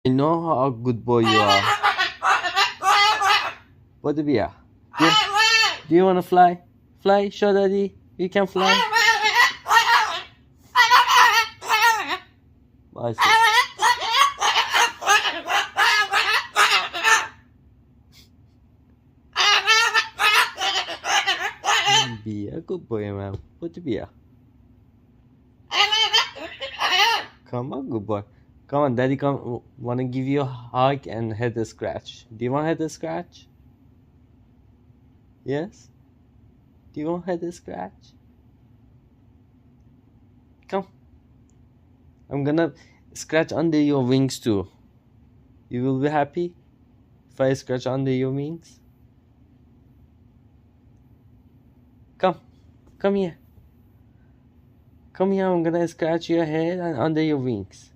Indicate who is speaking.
Speaker 1: I know how a good boy you are. What do we are? Do you want to fly? Fly, show daddy. You can fly. I see. Be a good boy, man. What do we are? Come on, good boy. Come on, daddy. Come. Wanna give you a hug and head a scratch? Do you want head a scratch? Yes. Do you want head a scratch? Come. I'm gonna scratch under your wings too. You will be happy if I scratch under your wings. Come. Come here. Come here. I'm gonna scratch your head and under your wings.